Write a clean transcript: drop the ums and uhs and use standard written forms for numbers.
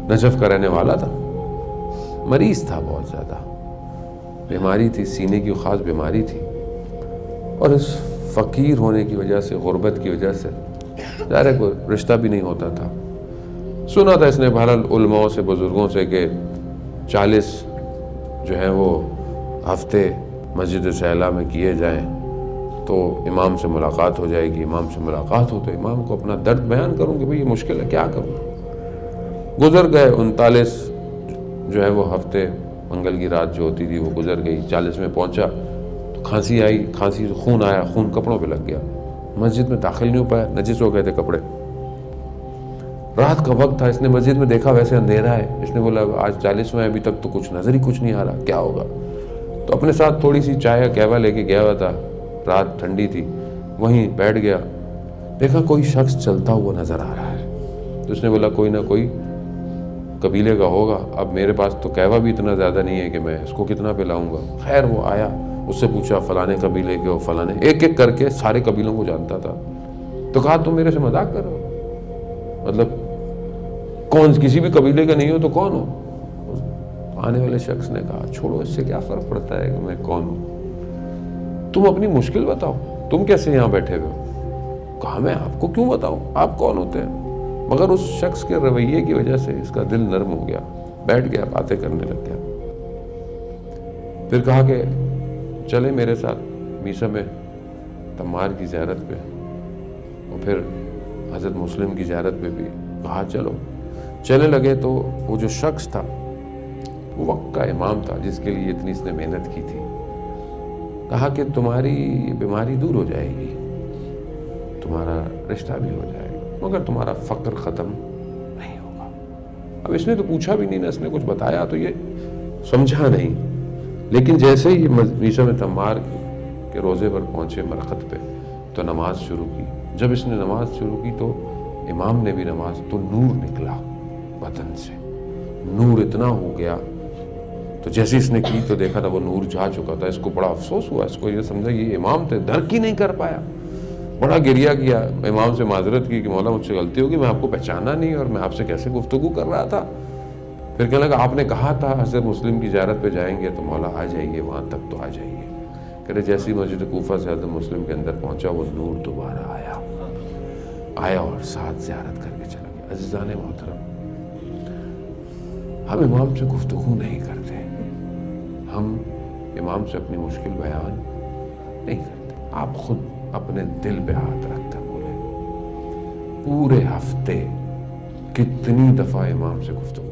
Najaf کا رہنے والا تھا، مریض تھا، بہت زیادہ بیماری تھی، سینے کی خاص بیماری تھی، اور اس فقیر ہونے کی وجہ سے، غربت کی وجہ سے ظاہر ہے کوئی رشتہ بھی نہیں ہوتا تھا۔ سنا تھا اس نے بہرحال علماء سے، بزرگوں سے کہ 40 جو ہیں وہ ہفتے مسجد سہلا میں کیے جائیں تو امام سے ملاقات ہو جائے گی۔ امام سے ملاقات ہو تو امام کو اپنا درد بیان کروں کہ بھئی یہ مشکل ہے، کیا کروں۔ گزر گئے 39 جو ہے وہ ہفتے، منگل کی رات جو ہوتی تھی وہ گزر گئی۔ 40 میں پہنچا تو کھانسی آئی، کھانسی سے خون آیا، خون کپڑوں پہ لگ گیا، مسجد میں داخل نہیں ہو پایا، نجس ہو گئے تھے کپڑے۔ رات کا وقت تھا، اس نے مسجد میں دیکھا ویسے اندھیرا ہے، اس نے بولا آج 40 میں ابھی تک تو کچھ نظر ہی کچھ نہیں آ رہا، کیا ہوگا۔ تو اپنے ساتھ تھوڑی سی چائے قہوہ لے کے گیا ہوا تھا، رات ٹھنڈی تھی، وہیں بیٹھ گیا، دیکھا کوئی شخص چلتا ہوا نظر آ رہا ہے۔ تو اس نے بولا کوئی نہ کوئی قبیلے کا ہوگا، اب میرے پاس تو قہوہ بھی اتنا زیادہ نہیں ہے کہ میں اس کو کتنا پلاؤں گا۔ خیر وہ آیا، اس سے پوچھا فلانے قبیلے کے ہو، فلانے، ایک ایک کر کے سارے قبیلوں کو جانتا تھا۔ تو کہا تم میرے سے مذاق کر رہے ہو، مطلب کون، کسی بھی قبیلے کا نہیں ہو تو کون ہو۔ آنے والے شخص نے کہا چھوڑو، اس سے کیا فرق پڑتا ہے کہ میں کون ہوں، تم اپنی مشکل بتاؤ، تم کیسے یہاں بیٹھے ہوئے ہو۔ کہا میں آپ کو کیوں بتاؤں، آپ کون ہوتے ہیں۔ مگر اس شخص کے رویے کی وجہ سے اس کا دل نرم ہو گیا، بیٹھ گیا، باتیں کرنے لگ گیا۔ پھر کہا کہ چلے میرے ساتھ میسا میں تمار کی زیارت پہ، اور پھر حضرت مسلم کی زیارت پہ بھی کہا چلو۔ چلنے لگے تو وہ جو شخص تھا وہ وقت کا امام تھا جس کے لیے اتنی اس نے محنت کی تھی۔ کہا کہ تمہاری بیماری دور ہو جائے گی، تمہارا رشتہ بھی ہو جائے گا، مگر تمہارا فقر ختم نہیں ہوگا۔ اب اس نے تو پوچھا بھی نہیں نا، اس نے کچھ بتایا تو یہ سمجھا نہیں، لیکن جیسے ہی میسا میں تمار کے روزے پر پہنچے مرقد پہ تو نماز شروع کی۔ جب اس نے نماز شروع کی تو امام نے بھی نماز، تو نور نکلا بدن سے، نور اتنا ہو گیا، تو جیسے اس نے کی تو دیکھا تھا وہ نور جا چکا تھا۔ اس کو بڑا افسوس ہوا، اس کو یہ سمجھا یہ امام تھے، درک ہی نہیں کر پایا، بڑا گریہ کیا، امام سے معذرت کی کہ مولا مجھ سے غلطی ہوگی، میں آپ کو پہچانا نہیں اور میں آپ سے کیسے گفتگو کر رہا تھا۔ پھر کہنے لگا آپ نے کہا تھا حضرت مسلم کی زیارت پہ جائیں گے تو مولا آ جائیے، وہاں تک تو آ جائیے۔ کہتے جیسی مسجد کوفہ سے حضرت مسلم کے اندر پہنچا وہ نور دوبارہ آیا اور ساتھ زیارت کر کے چلا گیا۔ عزیزان محترم، ہم امام سے گفتگو نہیں کرتے، ہم امام سے اپنی مشکل بیان نہیں کرتے۔ آپ خود اپنے دل پہ ہاتھ رکھ کر بولیں، پورے ہفتے کتنی دفعہ امام سے گفتگو